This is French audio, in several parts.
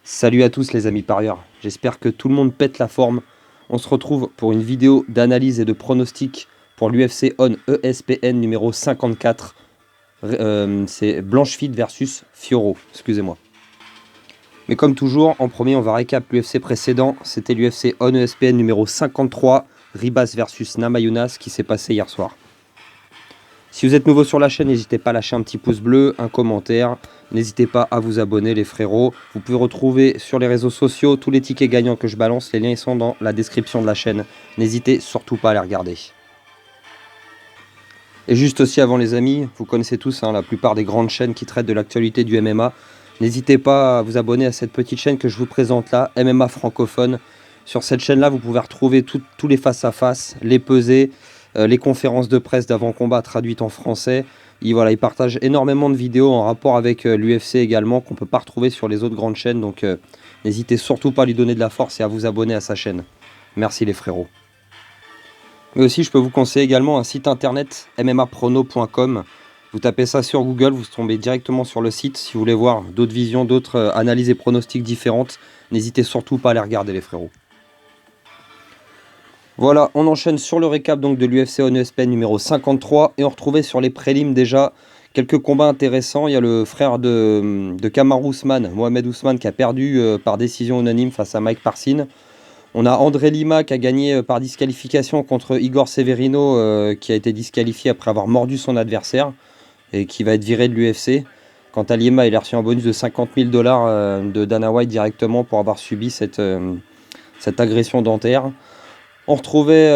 Salut à tous les amis parieurs, j'espère que tout le monde pète la forme. On se retrouve pour une vidéo d'analyse et de pronostic pour l'UFC ON ESPN numéro 54. C'est Blanchfield versus Fiorot, excusez-moi. Mais comme toujours, en premier on va récap l'UFC précédent. C'était l'UFC ON ESPN numéro 53, Ribas versus Namajunas qui s'est passé hier soir. Si vous êtes nouveau sur la chaîne, n'hésitez pas à lâcher un petit pouce bleu, un commentaire. N'hésitez pas à vous abonner les frérots. Vous pouvez retrouver sur les réseaux sociaux tous les tickets gagnants que je balance. Les liens ils sont dans la description de la chaîne. N'hésitez surtout pas à les regarder. Et juste aussi avant les amis, vous connaissez tous la plupart des grandes chaînes qui traitent de l'actualité du MMA. N'hésitez pas à vous abonner à cette petite chaîne que je vous présente là, MMA francophone. Sur cette chaîne-là, vous pouvez retrouver tous les face-à-face, les pesées, les conférences de presse d'avant-combat traduites en français. Il partage énormément de vidéos en rapport avec l'UFC également, qu'on ne peut pas retrouver sur les autres grandes chaînes. Donc n'hésitez surtout pas à lui donner de la force et à vous abonner à sa chaîne. Merci les frérots. Mais aussi, je peux vous conseiller également un site internet, mmaprono.com. Vous tapez ça sur Google, vous tombez directement sur le site. Si vous voulez voir d'autres visions, d'autres analyses et pronostics différentes, n'hésitez surtout pas à les regarder les frérots. Voilà, on enchaîne sur le récap donc de l'UFC ON ESPN numéro 53 et on retrouvait sur les prélims déjà quelques combats intéressants. Il y a le frère de Kamaru Usman, Mohamed Ousmane, qui a perdu par décision unanime face à Mike Parsin. On a André Lima qui a gagné par disqualification contre Igor Severino qui a été disqualifié après avoir mordu son adversaire et qui va être viré de l'UFC. Quant à Lima, il a reçu un bonus de 50 000 $ de Dana White directement pour avoir subi cette agression dentaire. On retrouvait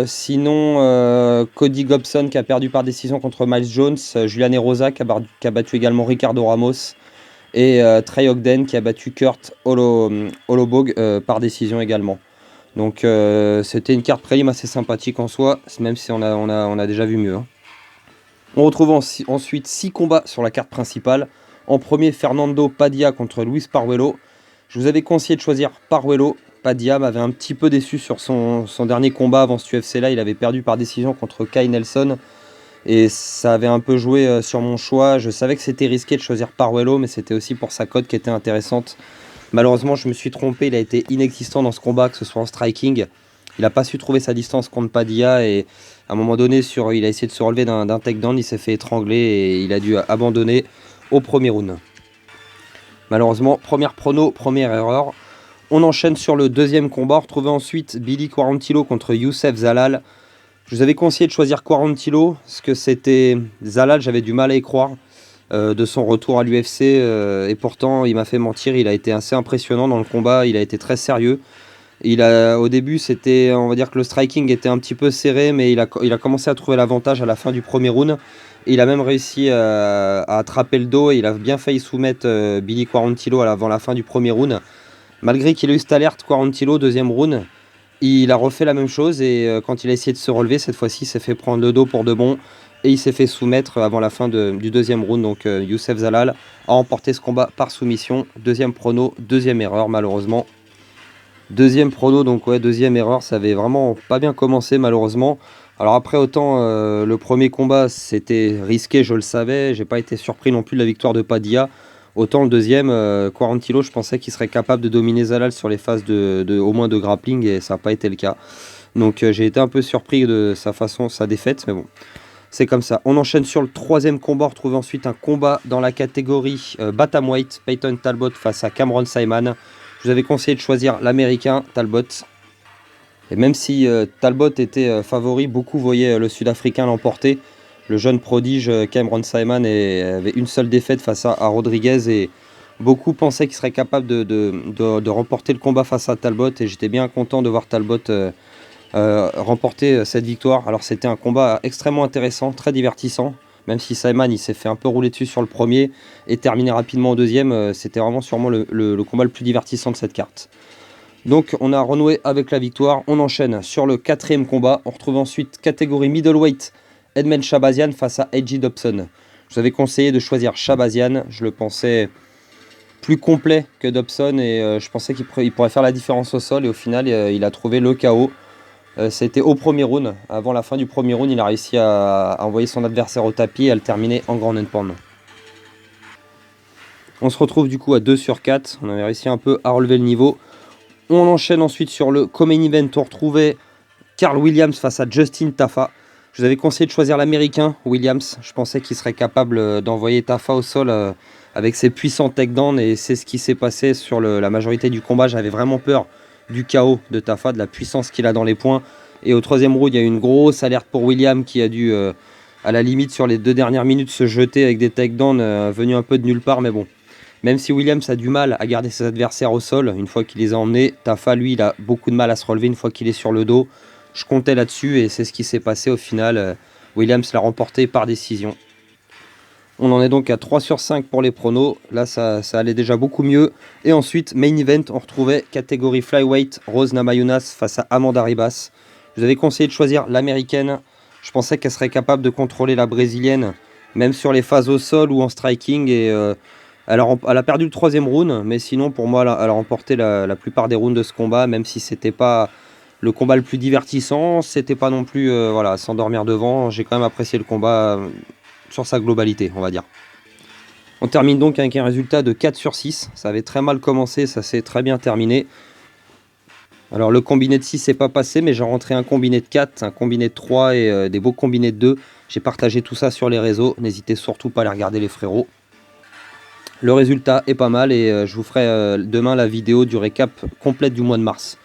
sinon Cody Gobson qui a perdu par décision contre Miles Jones, Julian Rosa qui a battu également Ricardo Ramos et Trey Ogden qui a battu Kurt Holobog par décision également. Donc c'était une carte prélim assez sympathique en soi, même si on a déjà vu mieux. Hein. On retrouve ensuite 6 combats sur la carte principale. En premier, Fernando Padilla contre Luis Paruelo. Je vous avais conseillé de choisir Paruelo. Padilla m'avait un petit peu déçu sur son dernier combat avant ce UFC là. Il avait perdu par décision contre Kai Nelson. Et ça avait un peu joué sur mon choix. Je savais que c'était risqué de choisir Paruelo, mais c'était aussi pour sa cote qui était intéressante. Malheureusement, je me suis trompé. Il a été inexistant dans ce combat, que ce soit en striking. Il n'a pas su trouver sa distance contre Padilla. Et à un moment donné, il a essayé de se relever d'un takedown. Il s'est fait étrangler et il a dû abandonner au premier round. Malheureusement, première erreur. On enchaîne sur le deuxième combat. On retrouvait ensuite Billy Quarantillo contre Youssef Zalal. Je vous avais conseillé de choisir Quarantillo parce que c'était Zalal, j'avais du mal à y croire de son retour à l'UFC et pourtant il m'a fait mentir. Il a été assez impressionnant dans le combat. Il a été très sérieux. Au début, on va dire que le striking était un petit peu serré, mais il a commencé à trouver l'avantage à la fin du premier round. Et il a même réussi à attraper le dos et il a bien failli soumettre Billy Quarantillo avant la fin du premier round. Malgré qu'il a eu cette alerte, Quarantillo, deuxième round, il a refait la même chose et quand il a essayé de se relever, cette fois-ci, il s'est fait prendre le dos pour de bon et il s'est fait soumettre avant la fin du deuxième round. Donc Youssef Zalal a remporté ce combat par soumission. Deuxième prono, deuxième erreur malheureusement. Deuxième prono, donc ouais, deuxième erreur, ça avait vraiment pas bien commencé malheureusement. Alors après, autant le premier combat, c'était risqué, je le savais, j'ai pas été surpris non plus de la victoire de Padilla. Autant le deuxième, Quarantillo, je pensais qu'il serait capable de dominer Zalal sur les phases au moins de grappling et ça n'a pas été le cas. Donc j'ai été un peu surpris de sa défaite, mais bon, c'est comme ça. On enchaîne sur le troisième combat, on retrouve ensuite un combat dans la catégorie Bantamweight, Peyton Talbot face à Cameron Saaiman. Je vous avais conseillé de choisir l'américain Talbot. Et même si Talbot était favori, beaucoup voyaient le sud-africain l'emporter. Le jeune prodige Cameron Saaiman avait une seule défaite face à Rodriguez et beaucoup pensaient qu'il serait capable de remporter le combat face à Talbot et j'étais bien content de voir Talbot remporter cette victoire. Alors c'était un combat extrêmement intéressant, très divertissant, même si Saaiman il s'est fait un peu rouler dessus sur le premier et terminé rapidement au deuxième, c'était vraiment sûrement le combat le plus divertissant de cette carte. Donc on a renoué avec la victoire, on enchaîne sur le quatrième combat, on retrouve ensuite catégorie middleweight, Edmen Shahbazyan face à AJ Dobson. Je vous avais conseillé de choisir Shahbazyan, je le pensais plus complet que Dobson et je pensais qu'il pourrait faire la différence au sol et au final il a trouvé le KO. C'était au premier round, avant la fin du premier round, il a réussi à envoyer son adversaire au tapis et à le terminer en ground and pound. On se retrouve du coup à 2 sur 4. On avait réussi un peu à relever le niveau. On enchaîne ensuite sur le co-main event. On retrouvait Carl Williams face à Justin Tafa. Je vous avais conseillé de choisir l'américain Williams. Je pensais qu'il serait capable d'envoyer Tafa au sol avec ses puissants takedowns. Et c'est ce qui s'est passé sur la majorité du combat. J'avais vraiment peur du chaos de Tafa, de la puissance qu'il a dans les poings. Et au troisième round, il y a eu une grosse alerte pour Williams qui a dû, à la limite, sur les 2 dernières minutes, se jeter avec des takedowns venus un peu de nulle part. Mais bon, même si Williams a du mal à garder ses adversaires au sol, une fois qu'il les a emmenés, Tafa, lui, il a beaucoup de mal à se relever une fois qu'il est sur le dos. Je comptais là-dessus et c'est ce qui s'est passé au final. Williams l'a remporté par décision. On en est donc à 3 sur 5 pour les pronos. Là, ça allait déjà beaucoup mieux. Et ensuite, main event, on retrouvait catégorie flyweight, Rose Namajunas face à Amanda Ribas. Je vous avais conseillé de choisir l'américaine. Je pensais qu'elle serait capable de contrôler la brésilienne, même sur les phases au sol ou en striking. Et elle a perdu le troisième round, mais sinon, pour moi, elle a remporté la plupart des rounds de ce combat, même si c'était pas le combat le plus divertissant. C'était pas non plus voilà, s'endormir devant. J'ai quand même apprécié le combat sur sa globalité, on va dire. On termine donc avec un résultat de 4 sur 6. Ça avait très mal commencé, ça s'est très bien terminé. Alors le combiné de 6 n'est pas passé, mais j'ai rentré un combiné de 4, un combiné de 3 et des beaux combinés de 2. J'ai partagé tout ça sur les réseaux. N'hésitez surtout pas à les regarder les frérots. Le résultat est pas mal et je vous ferai demain la vidéo du récap complète du mois de mars.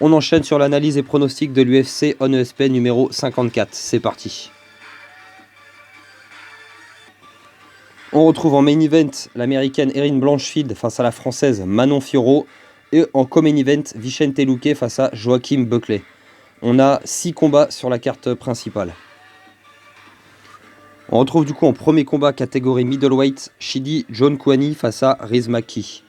On enchaîne sur l'analyse et pronostic de l'UFC On ESP numéro 54. C'est parti. On retrouve en main event l'américaine Erin Blanchfield face à la française Manon Fiorot. Et en co-main event, Vicente Luque face à Joachim Buckley. On a 6 combats sur la carte principale. On retrouve du coup en premier combat catégorie middleweight Chidi Njokuani face à Riz Maki.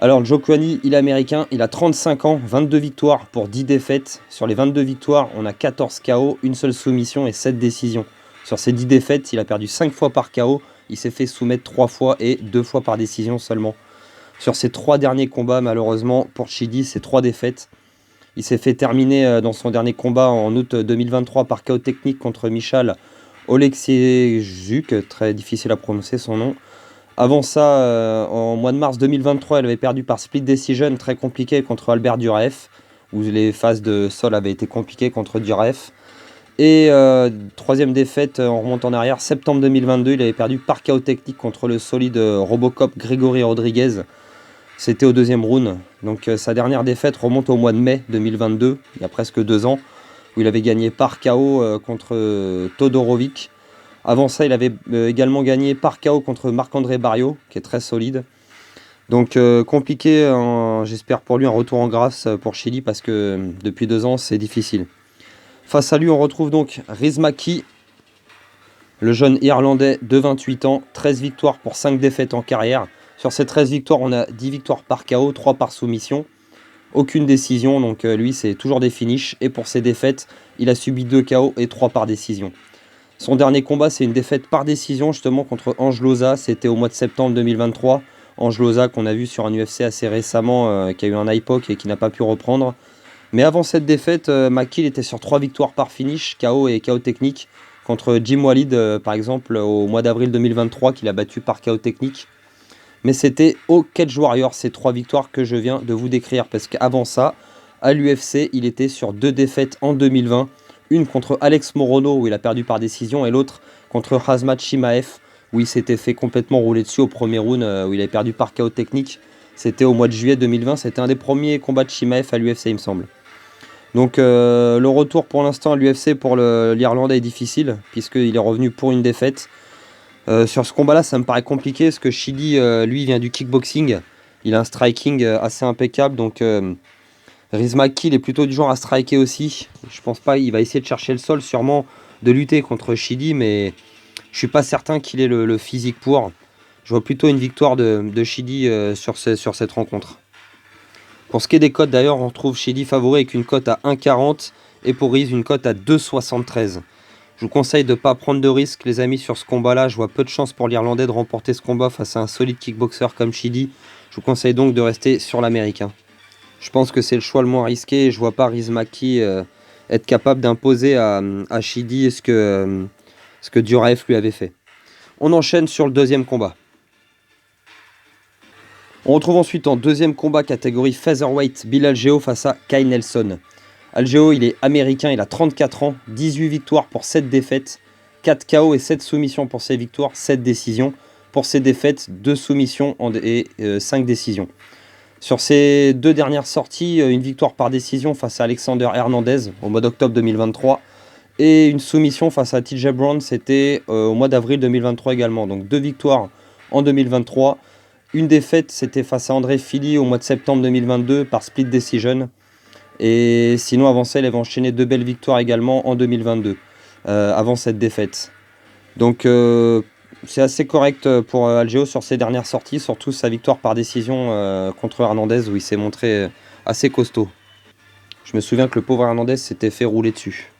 Alors Njokuani, il est américain, il a 35 ans, 22 victoires pour 10 défaites. Sur les 22 victoires, on a 14 KO, une seule soumission et 7 décisions. Sur ces 10 défaites, il a perdu 5 fois par KO, il s'est fait soumettre 3 fois et 2 fois par décision seulement. Sur ses 3 derniers combats, malheureusement, pour Chidi, c'est 3 défaites. Il s'est fait terminer dans son dernier combat en août 2023 par KO technique contre Michal Oleksiejczuk, très difficile à prononcer son nom. Avant ça, en mois de mars 2023, elle avait perdu par split decision, très compliqué contre Albert Duraev, où les phases de sol avaient été compliquées contre Duraev. Et troisième défaite, on remonte en arrière, septembre 2022, il avait perdu par KO technique contre le solide Robocop Grégory Rodriguez. C'était au deuxième round. Donc sa dernière défaite remonte au mois de mai 2022, il y a presque 2 ans, où il avait gagné par KO contre Todorovic. Avant ça, il avait également gagné par KO contre Marc-André Barrios, qui est très solide. Donc compliqué, j'espère pour lui un retour en grâce pour Chili, parce que depuis 2 ans, c'est difficile. Face à lui, on retrouve donc Riz Maki, le jeune Irlandais de 28 ans, 13 victoires pour 5 défaites en carrière. Sur ces 13 victoires, on a 10 victoires par KO, 3 par soumission. Aucune décision, donc lui, c'est toujours des finishes. Et pour ses défaites, il a subi 2 KO et 3 par décision. Son dernier combat, c'est une défaite par décision, justement, contre Ange Loza. C'était au mois de septembre 2023. Ange Loza, qu'on a vu sur un UFC assez récemment, qui a eu un IPOC et qui n'a pas pu reprendre. Mais avant cette défaite, Maki était sur 3 victoires par finish, KO et KO technique, contre Jim Walid, par exemple, au mois d'avril 2023, qu'il a battu par KO technique. Mais c'était au Cage Warrior, ces 3 victoires que je viens de vous décrire. Parce qu'avant ça, à l'UFC, il était sur 2 défaites en 2020. Une contre Alex Morono, où il a perdu par décision, et l'autre contre Khamzat Chimaev, où il s'était fait complètement rouler dessus au premier round, où il avait perdu par KO technique. C'était au mois de juillet 2020, c'était un des premiers combats de Chimaev à l'UFC, il me semble. Donc le retour pour l'instant à l'UFC pour l'Irlandais est difficile, puisqu'il est revenu pour une défaite. Sur ce combat-là, ça me paraît compliqué, parce que Chidi, lui, vient du kickboxing. Il a un striking assez impeccable, donc Riz Maki, il est plutôt du genre à striker aussi. Je pense pas, il va essayer de chercher le sol, sûrement de lutter contre Chidi, mais je suis pas certain qu'il ait le physique pour. Je vois plutôt une victoire de Chidi sur cette rencontre. Pour ce qui est des cotes, d'ailleurs, on retrouve Chidi favori avec une cote à 1,40 et pour Riz une cote à 2,73. Je vous conseille de ne pas prendre de risques, les amis, sur ce combat-là. Je vois peu de chance pour l'Irlandais de remporter ce combat face à un solide kickboxer comme Chidi. Je vous conseille donc de rester sur l'Américain. Je pense que c'est le choix le moins risqué et je vois pas Riz Maki être capable d'imposer à Chidi ce que Duraev lui avait fait. On enchaîne sur le deuxième combat. On retrouve ensuite en deuxième combat catégorie featherweight Bill Algeo face à Kyle Nelson. Algeo, il est américain, il a 34 ans, 18 victoires pour 7 défaites, 4 KO et 7 soumissions pour ses victoires, 7 décisions. Pour ses défaites, 2 soumissions et 5 décisions. Sur ses 2 dernières sorties, une victoire par décision face à Alexander Hernandez au mois d'octobre 2023 et une soumission face à TJ Brown, c'était au mois d'avril 2023 également. Donc 2 victoires en 2023. Une défaite, c'était face à André Fili au mois de septembre 2022 par split decision. Et sinon, avant ça, il avait enchaîné 2 belles victoires également en 2022, avant cette défaite. Donc, c'est assez correct pour Algeo sur ses dernières sorties, surtout sa victoire par décision contre Hernandez, où il s'est montré assez costaud. Je me souviens que le pauvre Hernandez s'était fait rouler dessus.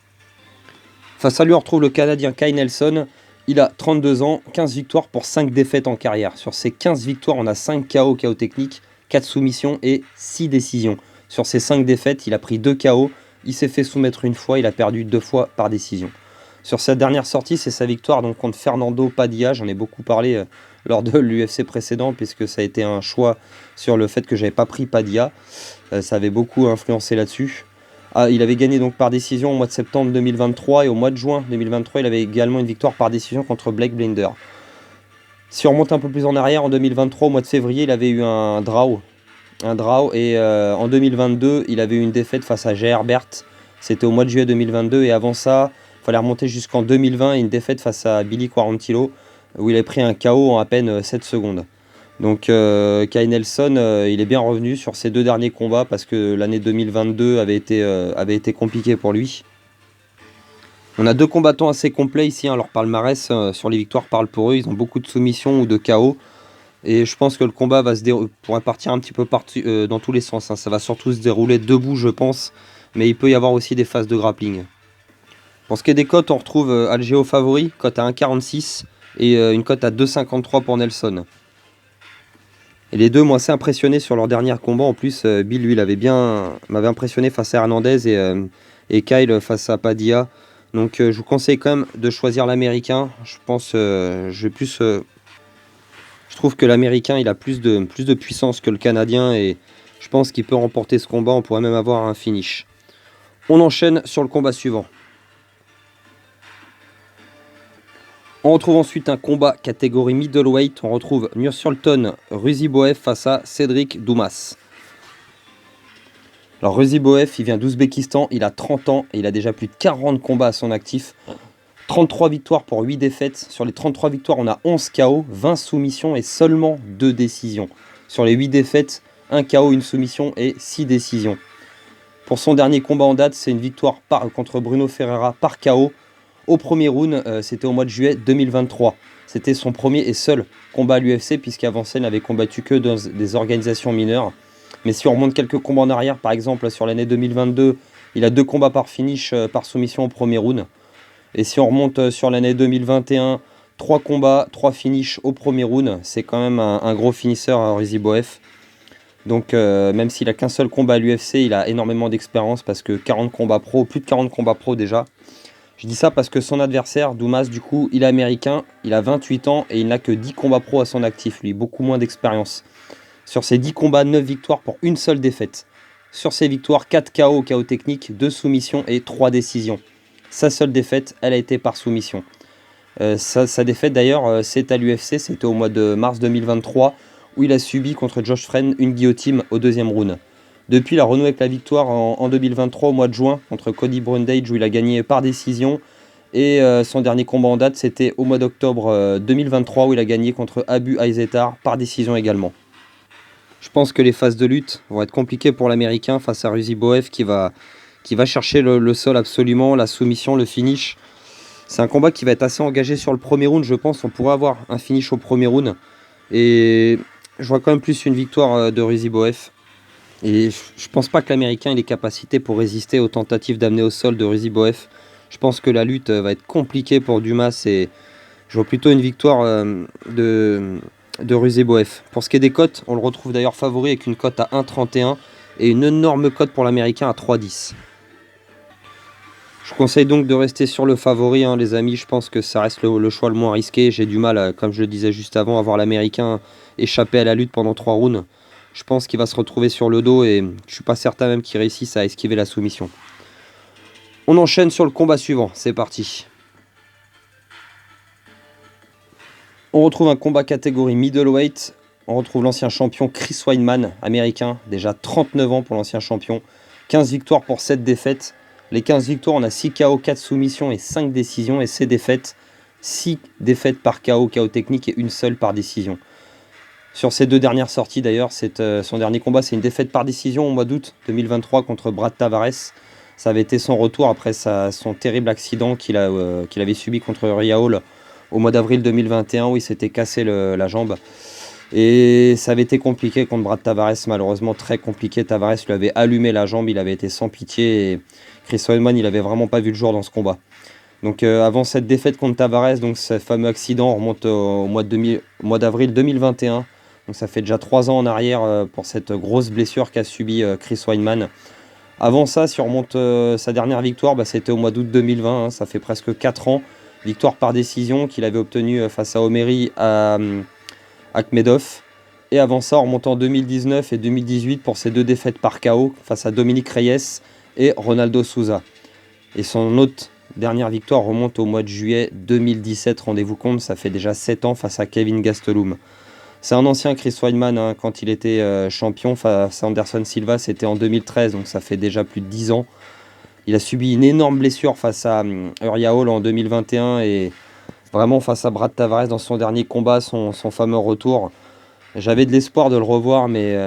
Face à lui, on retrouve le Canadien Kyle Nelson. Il a 32 ans, 15 victoires pour 5 défaites en carrière. Sur ces 15 victoires, on a 5 KO techniques, 4 soumissions et 6 décisions. Sur ces 5 défaites, il a pris 2 KO, il s'est fait soumettre une fois, il a perdu 2 fois par décision. Sur sa dernière sortie, c'est sa victoire donc, contre Fernando Padilla. J'en ai beaucoup parlé lors de l'UFC précédent, puisque ça a été un choix sur le fait que j'avais pas pris Padilla. Ça avait beaucoup influencé là-dessus. Il avait gagné donc par décision au mois de septembre 2023 et au mois de juin 2023, il avait également une victoire par décision contre Blake Blinder. Si on remonte un peu plus en arrière, en 2023, au mois de février, il avait eu un draw et en 2022, il avait eu une défaite face à Jay Herbert. C'était au mois de juillet 2022 et avant ça, il fallait remonter jusqu'en 2020 et une défaite face à Billy Quarantillo où il a pris un KO en à peine 7 secondes. Donc Kyle Nelson, il est bien revenu sur ses 2 derniers combats parce que l'année 2022 avait été compliquée pour lui. On a 2 combattants assez complets ici, hein, leur palmarès sur les victoires parle pour eux, ils ont beaucoup de soumissions ou de KO. Et je pense que le combat pourrait partir un petit peu dans tous les sens, hein. Ça va surtout se dérouler debout je pense, mais il peut y avoir aussi des phases de grappling. Pour ce qui est des cotes, on retrouve Algeo favori, cote à 1,46 et une cote à 2,53 pour Nelson. Et les deux m'ont assez impressionné sur leur dernier combat. En plus, Bill, lui, m'avait impressionné face à Hernandez et Kyle face à Padilla. Donc, je vous conseille quand même de choisir l'américain. Je pense, je trouve que l'américain, il a plus de puissance que le canadien et je pense qu'il peut remporter ce combat. On pourrait même avoir un finish. On enchaîne sur le combat suivant. On retrouve ensuite un combat catégorie middleweight. On retrouve Nursultan Ruziboev face à Cédric Doumas. Alors Ruziboev, il vient d'Ouzbékistan, il a 30 ans et il a déjà plus de 40 combats à son actif. 33 victoires pour 8 défaites. Sur les 33 victoires, on a 11 KO, 20 soumissions et seulement 2 décisions. Sur les 8 défaites, 1 KO, une soumission et 6 décisions. Pour son dernier combat en date, c'est une victoire contre Bruno Ferreira par KO. Au premier round, c'était au mois de juillet 2023. C'était son premier et seul combat à l'UFC, puisqu'avant ça, il n'avait combattu que dans des organisations mineures. Mais si on remonte quelques combats en arrière, par exemple sur l'année 2022, il a 2 combats par finish par soumission au premier round. Et si on remonte sur l'année 2021, 3 combats, 3 finishes au premier round. C'est quand même un gros finisseur, Ruziboev. Donc même s'il a qu'un seul combat à l'UFC, il a énormément d'expérience parce que 40 combats pro, plus de 40 combats pro déjà. Je dis ça parce que son adversaire, Doumas, du coup, il est américain, il a 28 ans et il n'a que 10 combats pro à son actif, lui, beaucoup moins d'expérience. Sur ses 10 combats, 9 victoires pour une seule défaite. Sur ses victoires, 4 KO techniques, 2 soumissions et 3 décisions. Sa seule défaite, elle a été par soumission. Sa défaite d'ailleurs, c'est à l'UFC, c'était au mois de mars 2023, où il a subi contre Josh Friend une guillotine au 2e round. Depuis, il a renoué avec la victoire en 2023 au mois de juin contre Cody Brundage où il a gagné par décision. Et son dernier combat en date, c'était au mois d'octobre 2023 où il a gagné contre Abu Aizetar par décision également. Je pense que les phases de lutte vont être compliquées pour l'Américain face à Ruziboev qui va chercher le sol absolument, la soumission, le finish. C'est un combat qui va être assez engagé sur le premier round, je pense. On pourrait avoir un finish au premier round. Et je vois quand même plus une victoire de Ruziboev. Et je pense pas que l'Américain ait les capacités pour résister aux tentatives d'amener au sol de Ruziboev. Je pense que la lutte va être compliquée pour Dumas et je vois plutôt une victoire de Ruziboev. Pour ce qui est des cotes, on le retrouve d'ailleurs favori avec une cote à 1,31 et une énorme cote pour l'Américain à 3,10. Je Je conseille donc de rester sur le favori, hein, les amis. Je pense que ça reste le choix le moins risqué. J'ai du mal, comme je le disais juste avant, à voir l'Américain échapper à la lutte pendant 3 rounds. Je pense qu'il va se retrouver sur le dos et je suis pas certain même qu'il réussisse à esquiver la soumission. On enchaîne sur le combat suivant. C'est parti. On retrouve un combat catégorie middleweight. On retrouve l'ancien champion Chris Weidman, américain. Déjà 39 ans pour l'ancien champion. 15 victoires pour 7 défaites. Les 15 victoires, on a 6 KO, 4 soumissions et 5 décisions. Et ses défaites, 6 défaites par KO, KO technique et une seule par décision. Sur ses 2 dernières sorties d'ailleurs, son dernier combat, c'est une défaite par décision au mois d'août 2023 contre Brad Tavares. Ça avait été son retour après son terrible accident qu'il avait subi contre Uriah Hall au mois d'avril 2021 où il s'était cassé la jambe. Et ça avait été compliqué contre Brad Tavares, malheureusement très compliqué. Tavares lui avait allumé la jambe, il avait été sans pitié et Chris Weidman, il avait vraiment pas vu le jour dans ce combat. Donc avant cette défaite contre Tavares, donc ce fameux accident remonte au mois d'avril 2021. Donc ça fait déjà 3 ans en arrière pour cette grosse blessure qu'a subi Chris Weidman. Avant ça, si on remonte sa dernière victoire, c'était au mois d'août 2020, hein, ça fait presque 4 ans. Victoire par décision qu'il avait obtenue face à Omeri à Akhmedov. Et avant ça, on remonte en 2019 et 2018 pour ses 2 défaites par KO face à Dominique Reyes et Ronaldo Souza. Et son autre dernière victoire remonte au mois de juillet 2017, rendez-vous compte, ça fait déjà 7 ans face à Kevin Gastelum. C'est un ancien Chris Weidman, hein, quand il était champion face à Anderson Silva, c'était en 2013, donc ça fait déjà plus de 10 ans. Il a subi une énorme blessure face à Uriah Hall en 2021 et vraiment face à Brad Tavares dans son dernier combat, son fameux retour. J'avais de l'espoir de le revoir, mais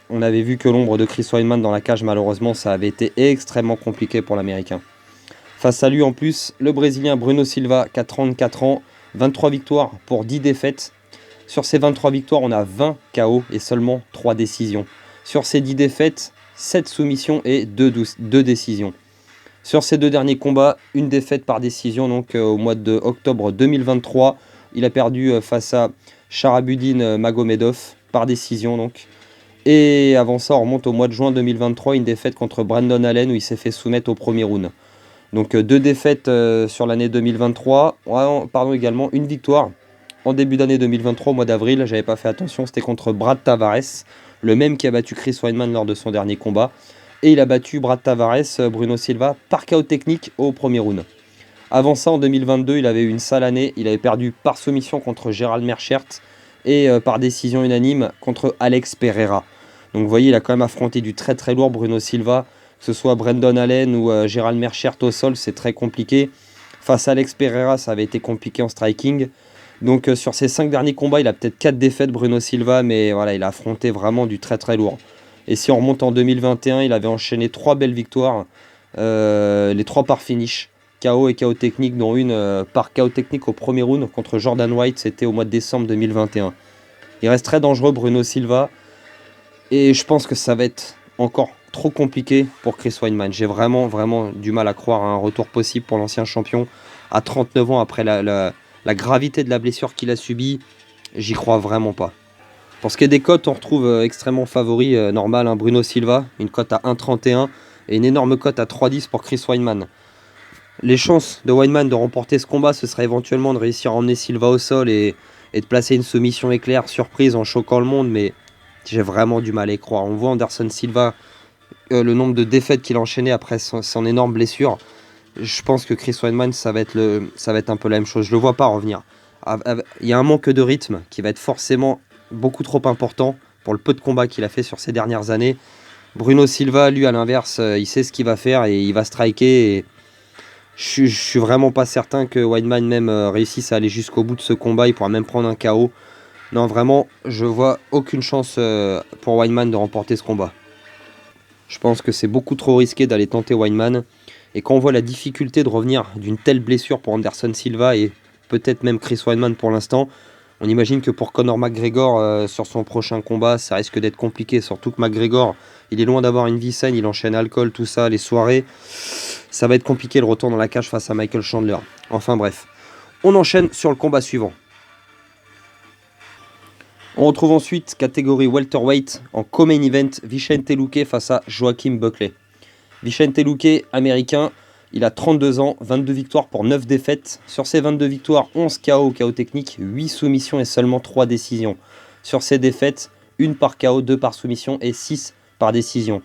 on avait vu que l'ombre de Chris Weidman dans la cage, malheureusement, ça avait été extrêmement compliqué pour l'Américain. Face à lui, en plus, le Brésilien Bruno Silva, qui a 34 ans, 23 victoires pour 10 défaites. Sur ces 23 victoires, on a 20 KO et seulement 3 décisions. Sur ces 10 défaites, 7 soumissions et 2 décisions. Sur ces 2 derniers combats, une défaite par décision, donc au mois d'octobre 2023, il a perdu face à Sharabudin Magomedov par décision donc. Et avant ça, on remonte au mois de juin 2023, une défaite contre Brandon Allen où il s'est fait soumettre au premier round. Donc 2 défaites sur l'année 2023, pardon, également une victoire en début d'année 2023 au mois d'avril, j'avais pas fait attention, c'était contre Brad Tavares, le même qui a battu Chris Weidman lors de son dernier combat. Et il a battu Brad Tavares, Bruno Silva, par KO technique au premier round. Avant ça, en 2022, il avait eu une sale année. Il avait perdu par soumission contre Gérald Merchert et par décision unanime contre Alex Pereira. Donc vous voyez, il a quand même affronté du très très lourd Bruno Silva, que ce soit Brandon Allen ou Gérald Merchert au sol, c'est très compliqué. Face à Alex Pereira, ça avait été compliqué en striking. Donc sur ses 5 derniers combats, il a peut-être 4 défaites Bruno Silva, mais voilà, il a affronté vraiment du très très lourd. Et si on remonte en 2021, il avait enchaîné 3 belles victoires, les 3 par finish, KO et KO technique, dont une par KO technique au premier round contre Jordan White, c'était au mois de décembre 2021. Il reste très dangereux Bruno Silva, et je pense que ça va être encore trop compliqué pour Chris Weidman. J'ai vraiment du mal à croire à un retour possible pour l'ancien champion à 39 ans après la gravité de la blessure qu'il a subie. J'y crois vraiment pas. Pour ce qui est des cotes, on retrouve extrêmement favori, normal, hein, Bruno Silva, une cote à 1,31 et une énorme cote à 3,10 pour Chris Weidman. Les chances de Weidman de remporter ce combat, ce serait éventuellement de réussir à emmener Silva au sol et de placer une soumission éclair surprise en choquant le monde, mais j'ai vraiment du mal à y croire. On voit Anderson Silva, le nombre de défaites qu'il a enchaîné après son énorme blessure. Je pense que Chris Weidman, ça va être un peu la même chose. Je le vois pas revenir. Il y a un manque de rythme qui va être forcément beaucoup trop important pour le peu de combats qu'il a fait sur ces dernières années. Bruno Silva, lui, à l'inverse, il sait ce qu'il va faire et il va striker. Et je suis vraiment pas certain que Weidman même réussisse à aller jusqu'au bout de ce combat. Il pourra même prendre un KO. Non, vraiment, je vois aucune chance pour Weidman de remporter ce combat. Je pense que c'est beaucoup trop risqué d'aller tenter Weidman. Et quand on voit la difficulté de revenir d'une telle blessure pour Anderson Silva et peut-être même Chris Weidman pour l'instant, on imagine que pour Conor McGregor, sur son prochain combat, ça risque d'être compliqué. Surtout que McGregor, il est loin d'avoir une vie saine, il enchaîne alcool, tout ça, les soirées. Ça va être compliqué le retour dans la cage face à Michael Chandler. Enfin bref, on enchaîne sur le combat suivant. On retrouve ensuite catégorie welterweight en co-main event, Vicente Luque face à Joaquim Buckley. Vicente Luque, américain, Il a 32 ans, 22 victoires pour 9 défaites. Sur ces 22 victoires, 11 KO, KO technique, 8 soumissions et seulement 3 décisions. Sur ces défaites, 1 par KO, 2 par soumission et 6 par décision.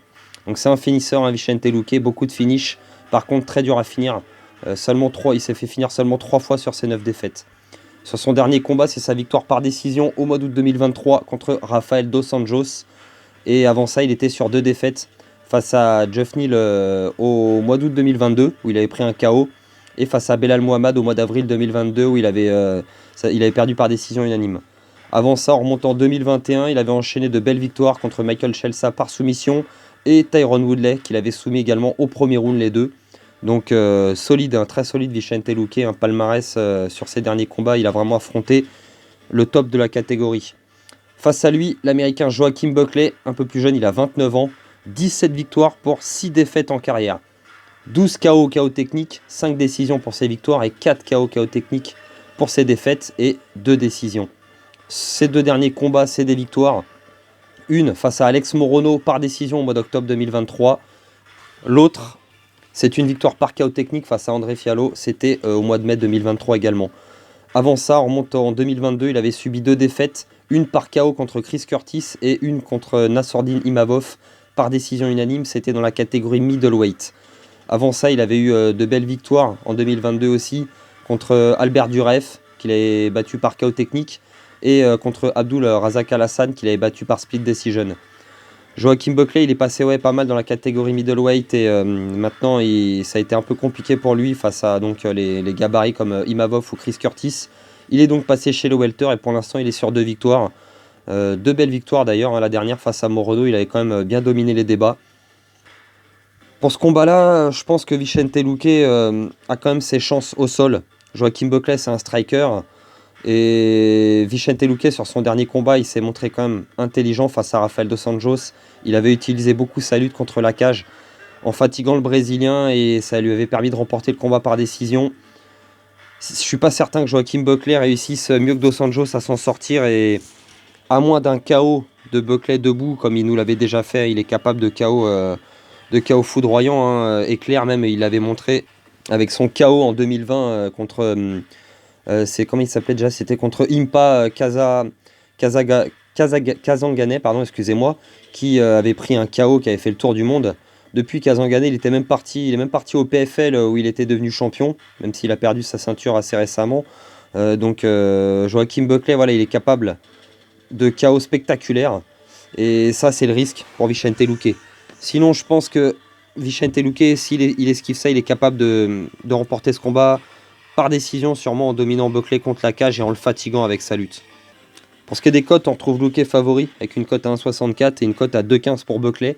Donc c'est un finisseur, un Vicente Luque, beaucoup de finish. Par contre, très dur à finir. Seulement 3, il s'est fait finir seulement 3 fois sur ses 9 défaites. Sur son dernier combat, c'est sa victoire par décision au mois d'août 2023 contre Rafael Dos Anjos. Et avant ça, il était sur 2 défaites face à Geoff Neal au mois d'août 2022, où il avait pris un KO, et face à Belal Muhammad au mois d'avril 2022, où il avait perdu par décision unanime. Avant ça, en remontant en 2021, il avait enchaîné de belles victoires contre Michael Chelsa par soumission, et Tyron Woodley, qu'il avait soumis également au premier round les deux. Donc solide, très solide Vicente Luque, un palmarès sur ses derniers combats, il a vraiment affronté le top de la catégorie. Face à lui, l'américain Joaquin Buckley, un peu plus jeune, il a 29 ans, 17 victoires pour 6 défaites en carrière. 12 KO, KO techniques, 5 décisions pour ses victoires et 4 KO, KO techniques pour ses défaites et 2 décisions. Ces 2 derniers combats, c'est des victoires. Une face à Alex Morono par décision au mois d'octobre 2023. L'autre, c'est une victoire par KO technique face à André Fiallo. C'était au mois de mai 2023 également. Avant ça, en remontant en 2022, il avait subi 2 défaites. Une par KO contre Chris Curtis et une contre Nassourdine Imavov par décision unanime. C'était dans la catégorie middleweight. Avant ça, il avait eu de belles victoires en 2022 aussi contre Albert Duref, qu'il avait battu par KO technique, et contre Abdul Razak Al Hassan, qu'il avait battu par split decision. Joaquin Buckley, il est passé pas mal dans la catégorie middleweight et maintenant ça a été un peu compliqué pour lui face à donc, les gabarits comme Imavov ou Chris Curtis. Il est donc passé chez le welter et pour l'instant il est sur 2 victoires. 2 belles victoires d'ailleurs, hein. La dernière face à Morono, il avait quand même bien dominé les débats. Pour ce combat-là, je pense que Vicente Luque a quand même ses chances au sol. Joaquin Buckley, c'est un striker. Et Vicente Luque, sur son dernier combat, il s'est montré quand même intelligent face à Rafael Dos Anjos. Il avait utilisé beaucoup sa lutte contre la cage en fatiguant le Brésilien et ça lui avait permis de remporter le combat par décision. Je ne suis pas certain que Joaquin Buckley réussisse mieux que Dos Anjos à s'en sortir et à moins d'un KO de Buckley debout, comme il nous l'avait déjà fait, il est capable de KO foudroyant, hein, éclair même, et il l'avait montré avec son KO en 2020 contre... c'est comment il s'appelait déjà, c'était contre Impa Kazanganay, pardon, excusez-moi, qui avait pris un KO qui avait fait le tour du monde. Depuis Kazanganay, il est même parti au PFL où il était devenu champion, même s'il a perdu sa ceinture assez récemment. Donc Joaquin Buckley, voilà, il est capable de KO spectaculaires. Et ça, c'est le risque pour Vicente Luque. Sinon, je pense que Vicente Luque, s'il esquive ça, il est capable de remporter ce combat par décision, sûrement en dominant Buckley contre la cage et en le fatiguant avec sa lutte. Pour ce qui est des cotes, on retrouve Luque favori avec une cote à 1,64 et une cote à 2,15 pour Buckley.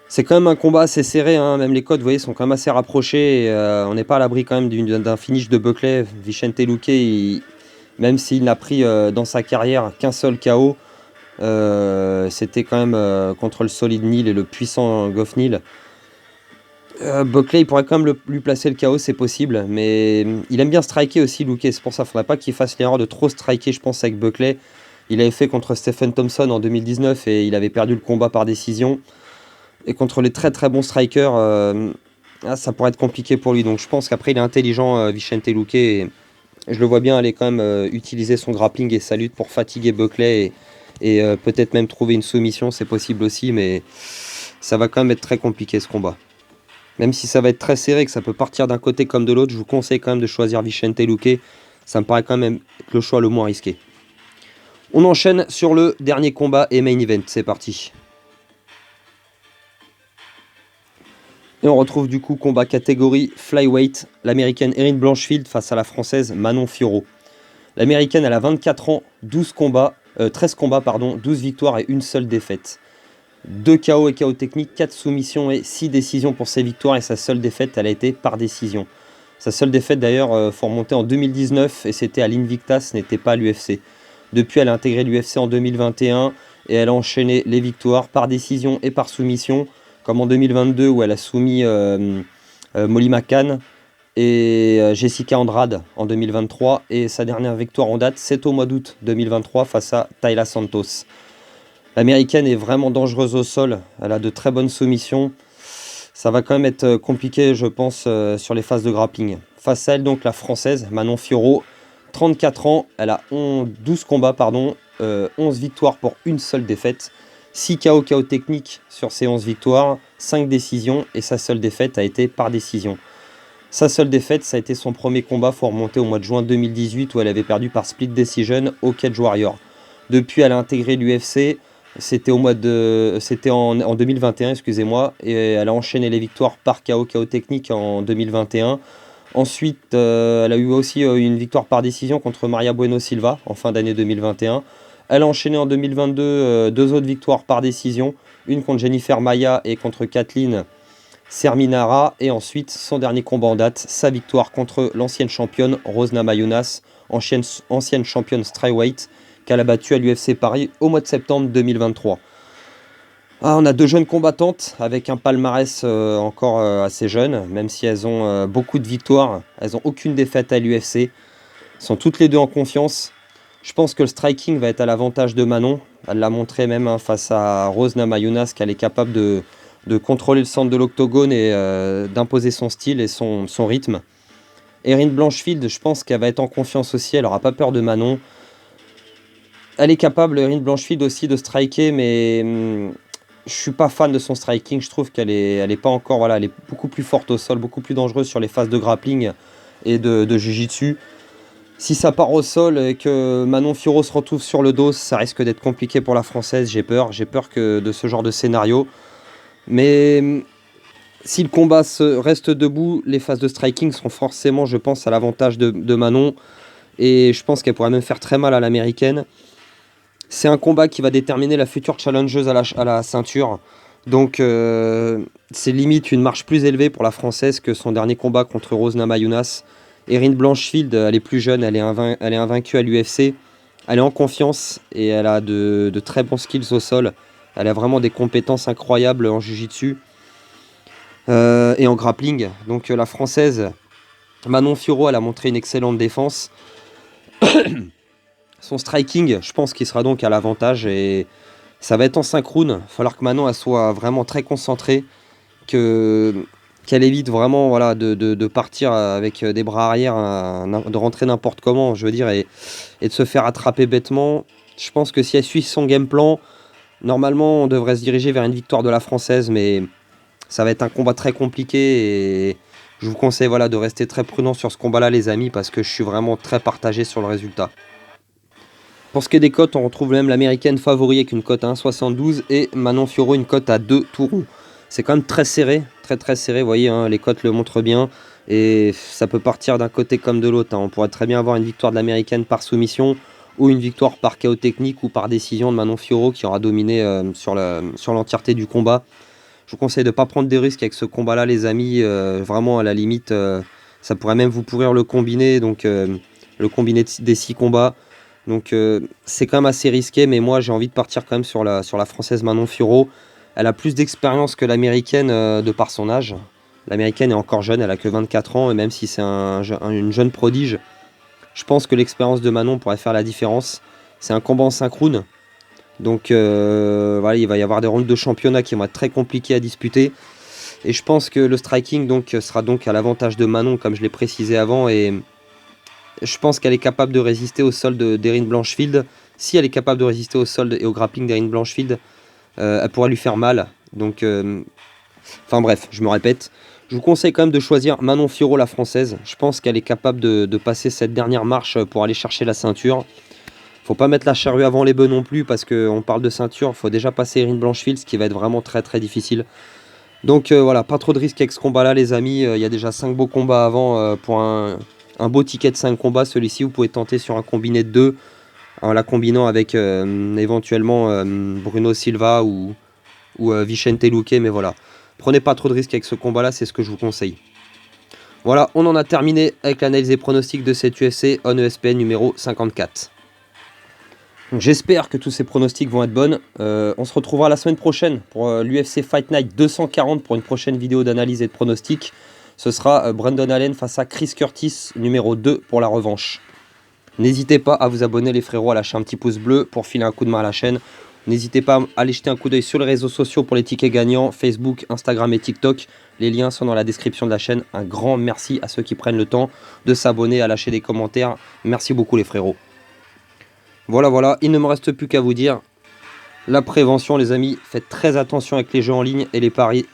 C'est quand même un combat assez serré, hein. Même les cotes, vous voyez, sont quand même assez rapprochées. Et, on n'est pas à l'abri quand même d'un finish de Buckley. Vicente Luque, même s'il n'a pris dans sa carrière qu'un seul KO, c'était quand même contre le solide Neal et le puissant Geoff Neal. Buckley, il pourrait quand même lui placer le KO, c'est possible, mais il aime bien striker aussi, Luque. C'est pour ça qu'il ne faudrait pas qu'il fasse l'erreur de trop striker, je pense, avec Buckley. Il avait fait contre Stephen Thompson en 2019 et il avait perdu le combat par décision. Et contre les très très bons strikers, ça pourrait être compliqué pour lui. Donc je pense qu'après, il est intelligent, Vicente Luque. Et je le vois bien aller quand même utiliser son grappling et sa lutte pour fatiguer Buckley et peut-être même trouver une soumission, c'est possible aussi, mais ça va quand même être très compliqué ce combat. Même si ça va être très serré, que ça peut partir d'un côté comme de l'autre, je vous conseille quand même de choisir Vicente Luque. Ça me paraît quand même être le choix le moins risqué. On enchaîne sur le dernier combat et main event, c'est parti. Et on retrouve du coup combat catégorie flyweight, l'américaine Erin Blanchfield face à la française Manon Fiorot. L'américaine, elle a 24 ans, 13 combats, 12 victoires et une seule défaite. 2 KO et KO techniques, 4 soumissions et 6 décisions pour ses victoires et sa seule défaite, elle a été par décision. Sa seule défaite d'ailleurs, faut remonter en 2019 et c'était à l'Invicta, ce n'était pas à l'UFC. Depuis, elle a intégré l'UFC en 2021 et elle a enchaîné les victoires par décision et par soumission, comme en 2022 où elle a soumis Molly McCann et Jessica Andrade en 2023. Et sa dernière victoire en date, c'est au mois d'août 2023 face à Taila Santos. L'américaine est vraiment dangereuse au sol, elle a de très bonnes soumissions. Ça va quand même être compliqué, je pense, sur les phases de grappling. Face à elle, donc la française, Manon Fiorot, 34 ans, elle a 12 combats, 11 victoires pour une seule défaite, 6 KO techniques sur ces 11 victoires, 5 décisions, et sa seule défaite a été par décision. Sa seule défaite, ça a été son premier combat, faut remonter au mois de juin 2018 où elle avait perdu par split decision au Cage Warrior. Depuis, elle a intégré l'UFC, c'était en 2021, excusez-moi, et elle a enchaîné les victoires par KO technique en 2021. Ensuite, elle a eu aussi une victoire par décision contre Maria Bueno Silva en fin d'année 2021. Elle a enchaîné en 2022 deux autres victoires par décision, une contre Jennifer Maia et contre Kathleen Serminara, et ensuite son dernier combat en date, sa victoire contre l'ancienne championne Rose Namajunas, ancienne championne strawweight, qu'elle a battue à l'UFC Paris au mois de septembre 2023. On a deux jeunes combattantes avec un palmarès encore assez jeune, même si elles ont beaucoup de victoires, elles n'ont aucune défaite à l'UFC, elles sont toutes les deux en confiance. Je pense que le striking va être à l'avantage de Manon, elle l'a montré même face à Rose Namajunas qu'elle est capable de contrôler le centre de l'octogone et d'imposer son style et son rythme. Erin Blanchfield, je pense qu'elle va être en confiance aussi, elle n'aura pas peur de Manon. Elle est capable, Erin Blanchfield aussi, de striker, mais je suis pas fan de son striking. Je trouve qu'elle est pas encore, voilà, elle est beaucoup plus forte au sol, beaucoup plus dangereuse sur les phases de grappling et de jiu-jitsu. Si ça part au sol et que Manon Fiorot se retrouve sur le dos, ça risque d'être compliqué pour la française. J'ai peur que de ce genre de scénario. Mais si le combat reste debout, les phases de striking seront forcément, je pense, à l'avantage de Manon. Et je pense qu'elle pourrait même faire très mal à l'américaine. C'est un combat qui va déterminer la future challengeuse à la ceinture. Donc c'est limite une marche plus élevée pour la française que son dernier combat contre Rose Namajunas. Erin Blanchfield, elle est plus jeune, elle est invaincue à l'UFC. Elle est en confiance et elle a de très bons skills au sol. Elle a vraiment des compétences incroyables en jiu-jitsu et en grappling. Donc la française, Manon Fiorot, elle a montré une excellente défense. Son striking, je pense qu'il sera donc à l'avantage et ça va être en synchrone. Il va falloir que Manon elle soit vraiment très concentrée, qu'elle évite vraiment, voilà, de partir avec des bras arrière, de rentrer n'importe comment, je veux dire, et de se faire attraper bêtement. Je pense que si elle suit son game plan, normalement on devrait se diriger vers une victoire de la française, mais ça va être un combat très compliqué et je vous conseille, voilà, de rester très prudent sur ce combat-là, les amis, parce que je suis vraiment très partagé sur le résultat. Pour ce qui est des cotes, on retrouve même l'américaine favori avec une cote à 1,72 et Manon Fiorot une cote à 2 tout rond. C'est quand même très serré, très serré, vous voyez, hein, les cotes le montrent bien et ça peut partir d'un côté comme de l'autre. Hein. On pourrait très bien avoir une victoire de l'américaine par soumission ou une victoire par KO technique ou par décision de Manon Fiorot qui aura dominé sur l'entièreté du combat. Je vous conseille de ne pas prendre des risques avec ce combat-là, les amis. Vraiment, à la limite, ça pourrait même vous pourrir le combiné, donc le combiné des 6 combats. Donc c'est quand même assez risqué, mais moi j'ai envie de partir quand même sur la française Manon Fiorot. Elle a plus d'expérience que l'américaine de par son âge. L'américaine est encore jeune, elle a que 24 ans, et même si c'est une jeune prodige, je pense que l'expérience de Manon pourrait faire la différence. C'est un combat en synchrone, donc voilà, il va y avoir des rounds de championnat qui vont être très compliqués à disputer. Et je pense que le striking donc, sera donc à l'avantage de Manon, comme je l'ai précisé avant, et je pense qu'elle est capable de résister au sol d'Erin Blanchfield. Si elle est capable de résister au sol et au grappling d'Erin Blanchfield, elle pourrait lui faire mal. Donc, enfin bref, je me répète. Je vous conseille quand même de choisir Manon Fiorot, la française. Je pense qu'elle est capable de passer cette dernière marche pour aller chercher la ceinture. Faut pas mettre la charrue avant les bœufs non plus, parce qu'on parle de ceinture. Il faut déjà passer Erin Blanchfield, ce qui va être vraiment très difficile. Donc voilà, pas trop de risques avec ce combat-là, les amis. Il y a déjà 5 beaux combats avant pour un beau ticket de 5 combats. Celui-ci, vous pouvez tenter sur un combiné de 2, en la combinant avec éventuellement Bruno Silva ou Vicente Luque. Mais voilà, prenez pas trop de risques avec ce combat-là, c'est ce que je vous conseille. Voilà, on en a terminé avec l'analyse et pronostics de cette UFC on ESPN numéro 54. J'espère que tous ces pronostics vont être bonnes. On se retrouvera la semaine prochaine pour l'UFC Fight Night 240 pour une prochaine vidéo d'analyse et de pronostics. Ce sera Brandon Allen face à Chris Curtis, numéro 2 pour la revanche. N'hésitez pas à vous abonner les frérots, à lâcher un petit pouce bleu pour filer un coup de main à la chaîne. N'hésitez pas à aller jeter un coup d'œil sur les réseaux sociaux pour les tickets gagnants, Facebook, Instagram et TikTok. Les liens sont dans la description de la chaîne. Un grand merci à ceux qui prennent le temps de s'abonner, à lâcher des commentaires. Merci beaucoup les frérots. Voilà, il ne me reste plus qu'à vous dire la prévention les amis. Faites très attention avec les jeux en ligne et les paris.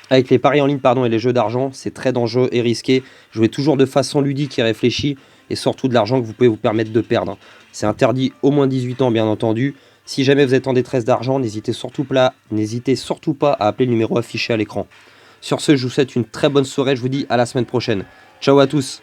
Avec les paris en ligne et les jeux d'argent, c'est très dangereux et risqué. Jouez toujours de façon ludique et réfléchie et surtout de l'argent que vous pouvez vous permettre de perdre. C'est interdit au moins 18 ans bien entendu. Si jamais vous êtes en détresse d'argent, n'hésitez surtout pas à appeler le numéro affiché à l'écran. Sur ce, je vous souhaite une très bonne soirée, je vous dis à la semaine prochaine. Ciao à tous!